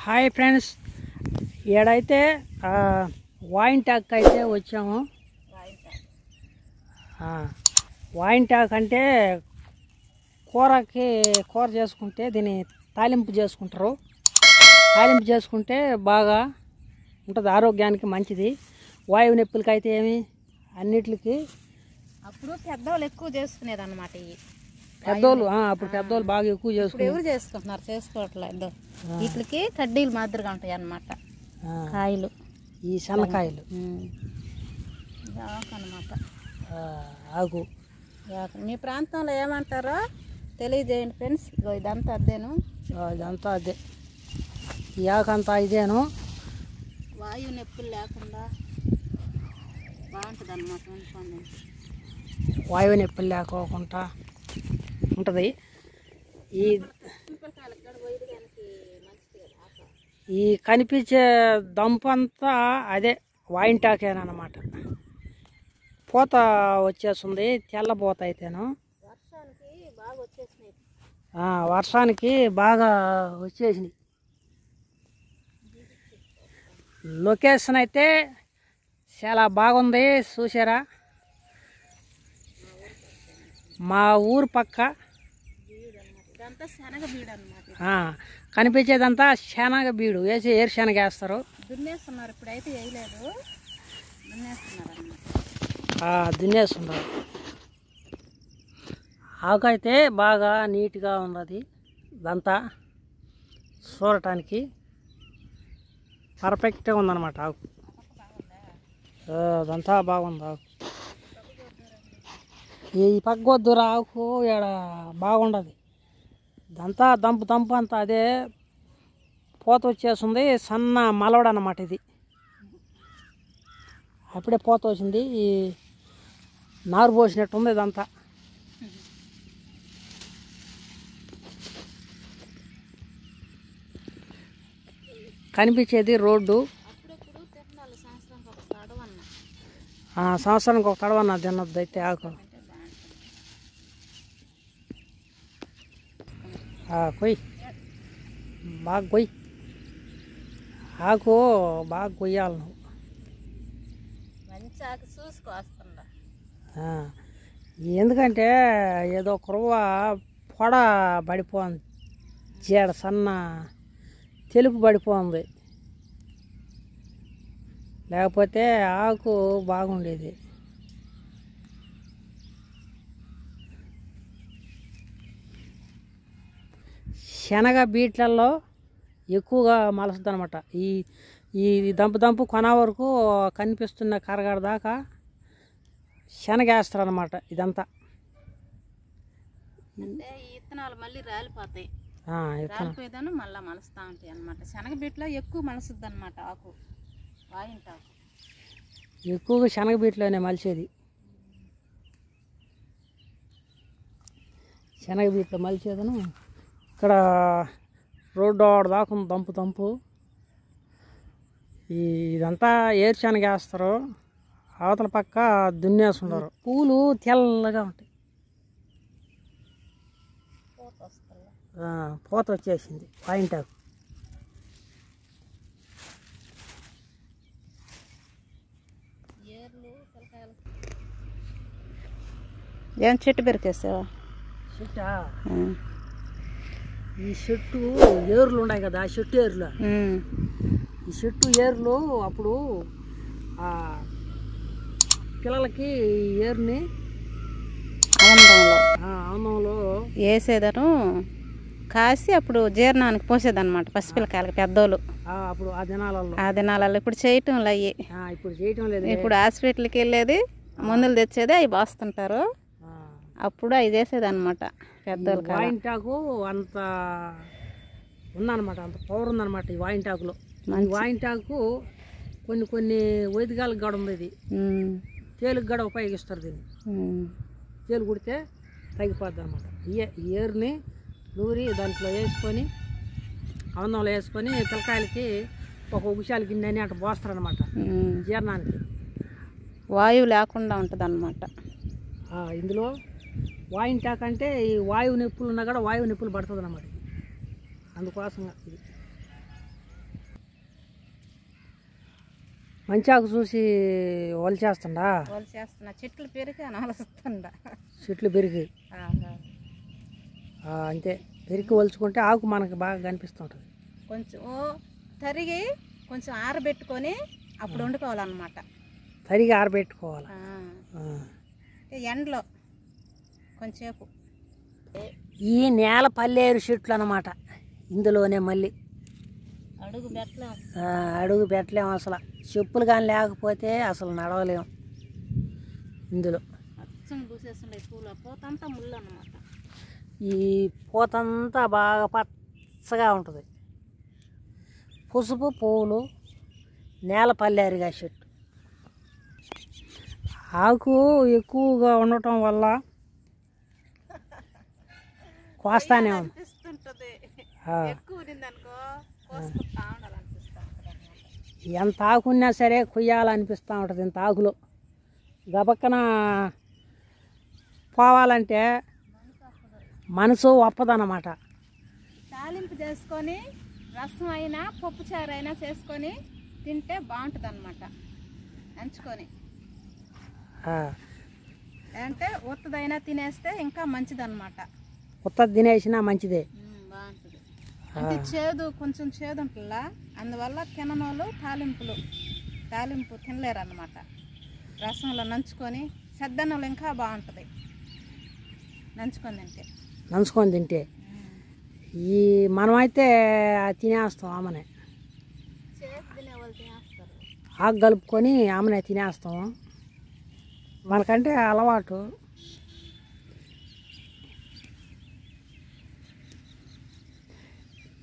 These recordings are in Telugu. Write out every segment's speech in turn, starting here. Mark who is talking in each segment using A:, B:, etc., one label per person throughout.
A: హాయ్ ఫ్రెండ్స్, ఏడైతే వాయింటాక్ అయితే వచ్చాము. వాయింటాక్ అంటే కూర చేసుకుంటే దీన్ని తాలింపు చేసుకుంటారు. తాలింపు చేసుకుంటే బాగా ఉంటుంది, ఆరోగ్యానికి మంచిది. వాయువు నొప్పులకి అయితే ఏమి అన్నిటికి
B: అప్పుడు పెద్దవాళ్ళు ఎక్కువ చేసుకునేది అన్నమాట.
A: పెద్దోళ్ళు అప్పుడు పెద్దోళ్ళు బాగా ఎక్కువ చేసుకున్నారు.
B: ఎవరు చేసుకుంటున్నారు? చేసుకోవట్లేదు. వీటికి కడ్డీలు మాదిరిగా ఉంటాయి అన్నమాట, కాయలు,
A: ఈ సన్నకాయలు
B: అన్నమాట.
A: ఆకు
B: మీ ప్రాంతంలో ఏమంటారో తెలియజేయండి ఫ్రెండ్స్. ఇదంతా అదేను,
A: ఇదంతా అదే, ఈ ఆకంతా ఇదేను.
B: వాయు నొప్పులు లేకుండా బాగుంటుంది అన్నమాట.
A: వాయువు నొప్పులు లేకోకుండా ఉంటుంది. ఈ కనిపించే దంపంతా అదే వాయింటాకేనమాట. పూత వచ్చేస్తుంది, తెల్లబోత అయితేను. వర్షానికి బాగా వచ్చేసినాయి. లొకేషన్ అయితే చాలా బాగుంది, చూసారా? మా ఊరు పక్క కనిపించేదంతా శనగ బీడు వేసి ఏరుశనగ వేస్తారు.
B: దున్నేస్తున్నారు, ఇప్పుడైతే వేయలేదు,
A: దున్నేస్తున్నారు. ఆకు అయితే బాగా నీట్గా ఉన్నది. ఇదంతా చూడటానికి పర్ఫెక్ట్గా ఉందన్నమాట. ఆకు అదంతా బాగుంది. ఆకు ఈ పగ్గొద్దుర ఆకు ఇక్కడ బాగుండదు. ఇదంతా దంపు అంతా అదే పూత వచ్చేస్తుంది. సన్న మలవడ అన్నమాట. ఇది అప్పుడే పూత వచ్చింది, ఈ నారు పోసినట్టు ఉంది ఇదంతా. కనిపించేది రోడ్డు. సంవత్సరానికి ఒక తడవన్న తిన్నది అయితే ఆకు. కొయ్యి బాగా కొయ్యి, ఆకు బాగా కొయ్యాలి నువ్వు. ఎందుకంటే ఏదో కురవ పొడ పడిపోయింది, జీడ సన్న తెలుపు పడిపోయింది. లేకపోతే ఆకు బాగుండేది. శనగ బీట్లలో ఎక్కువగా మలస్తుంది అనమాట. ఈ దంపు కొన వరకు కనిపిస్తున్న కరగడ దాకా శనగ వేస్తారు అనమాట. ఇదంతా
B: విత్తనాలు మళ్ళీ రాలిపోతాయి, రాలిపోయేదాన్ని మళ్ళీ మలుస్తూ ఉంటాయి అన్నమాట. శనగ బీట్లో ఎక్కువ మలుస్తుంది అనమాట ఆకు. వాయింటాకు
A: ఎక్కువగా శనగ బీట్లోనే మలిచేది. శనగ బీట్లో మలిచేదను. ఇక్కడ రోడ్డు దాకా ఉంది దంపు. ఇదంతా ఏరుశనగ వేస్తారు. అవతల పక్క దున్నేస్తున్నారు. పూలు తెల్లగా ఉంటాయి. పూత వచ్చేసింది వాయింటాకు.
B: ఏం చెట్టు పెరికేసావా?
A: చెట్టా? ఈ చెట్టు ఏర్లు ఉన్నాయి కదా, ఆ చెట్టు ఏర్లు. ఈ చెట్టు ఏర్లు అప్పుడు పిల్లలకి ఏరుని ఆనందంలో
B: వేసేదను కాసి అప్పుడు జీర్ణానికి పోసేదన్నమాట పసిపిల్లకాయలకి పెద్దోళ్ళు.
A: అప్పుడు ఆ
B: దినాలలో ఇప్పుడు చేయటం అయ్యి,
A: ఇప్పుడు చేయటం లేదు.
B: ఇప్పుడు హాస్పిటల్కి వెళ్ళేది, మందులు తెచ్చేది, అవి బాస్తుంటారు. అప్పుడు అవి చేసేది అనమాట పెద్దోళ్ళు.
A: వాయింటాకు అంత ఉందన్నమాట, అంత పవర్ ఉందన్నమాట ఈ వాయింటాకులో. వాయింటాకు కొన్ని వైదికాలకు గడ ఉంది. ఇది తేలుకు గడ ఉపయోగిస్తారు. దీన్ని తేలు కుడితే తగ్గిపోద్ది అనమాట. ఏరుని నూరి దాంట్లో వేసుకొని అన్నంలో వేసుకొని పిల్లకాయలకి ఒక ఉషాలు గిన్నె అని అట్లా పోస్తారు అనమాట, జీర్ణానికి.
B: వాయువు లేకుండా ఉంటుంది అన్నమాట
A: ఇందులో. వాయింటాక్ అంటే ఈ వాయువు నొప్పులు ఉన్నా కూడా వాయువు నొప్పులు పడుతుంది అన్నమాట. అందుకోసంగా ఇది మంచి ఆకు చూసి వలిచేస్తుండా?
B: వలిచేస్తున్నా, చెట్లు పెరిగి అనవలుస్తుండా.
A: చెట్లు పెరిగి అంతే, పెరిగి వలుచుకుంటే ఆకు మనకి బాగా కనిపిస్తుంటుంది.
B: కొంచెం తరిగి కొంచెం ఆరబెట్టుకొని అప్పుడు వండుకోవాలన్నమాట.
A: తరిగి ఆరబెట్టుకోవాలి
B: ఎండలో కొంచెంసేపు.
A: ఈ నేల పల్లేరు చెట్లు అన్నమాట. ఇందులోనే మళ్ళీ అడుగు పెట్టలేము అసలు. చెప్పులు కానీ లేకపోతే అసలు నడవలేము ఇందులో. ఈ పూతంతా బాగా పచ్చగా ఉంటుంది. పసుపు పువ్వులు, నేల పల్లేరుగా చెట్టు. ఆకు ఎక్కువగా ఉండటం వల్ల కోస్తానే ఉంది. ఎంత ఆకున్నా సరే కొయ్యాలనిపిస్తూ ఉంటుంది. ఇంత ఆకులో గబక్కన పోవాలంటే మనసు ఒప్పదన్నమాట.
B: తాలింపు చేసుకొని రసం అయినా పప్పుచారు అయినా చేసుకొని తింటే బాగుంటుంది అన్నమాట. నంచుకొని అంటే ఉత్తదైనా తినేస్తే ఇంకా మంచిదన్నమాట.
A: ఉత్తది తినేసినా మంచిదే,
B: బాగుంటుంది. అంటే చేదు, కొంచెం చేదు ఉంటుందా, అందువల్ల తిననోళ్ళు తాలింపు తినలేరు అన్నమాట. రసంలో నంచుకొని సద్దన్నంలో ఇంకా బాగుంటుంది నంచుకొని తింటే.
A: ఈ మనమైతే తినేస్తాం ఆమెనే, ఆకు కలుపుకొని ఆమెనే తినేస్తాం. మనకంటే అలవాటు.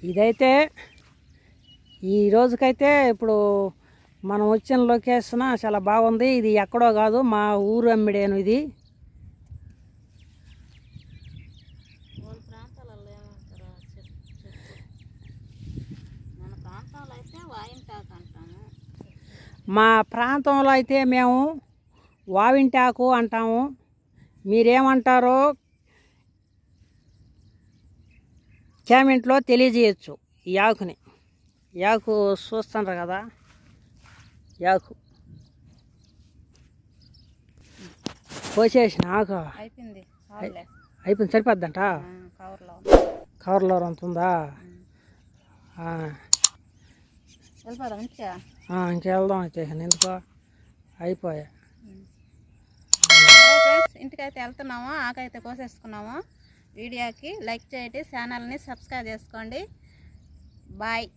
A: ఇదైతే ఈ రోజుకైతే ఇప్పుడు మనం వచ్చిన లొకేషన్ చాలా బాగుంది. ఇది ఎక్కడో కాదు, మా ఊరు అమ్మిడేను. ఇది మా ప్రాంతంలో అయితే మేము వావింటాకు అంటాము. మీరేమంటారో కామెంట్లో తెలియజేయచ్చు. ఈ ఆకుని, ఈ ఆకు చూస్తుండ్రు కదా, ఆకు కోసేసిన ఆకు అయిపోయింది. సరిపోద్దంట. కవర్లో అంతుందా? ఇంకెళ్దాం అయితే. ఎందుకో అయిపోయా.
B: ఇంటికైతే వెళ్తున్నాము. ఆకైతే కోసేసుకున్నాము. వీడియోకి లైక్ చేయండి, ఛానల్ని సబ్స్క్రైబ్ చేసుకోండి. బాయ్.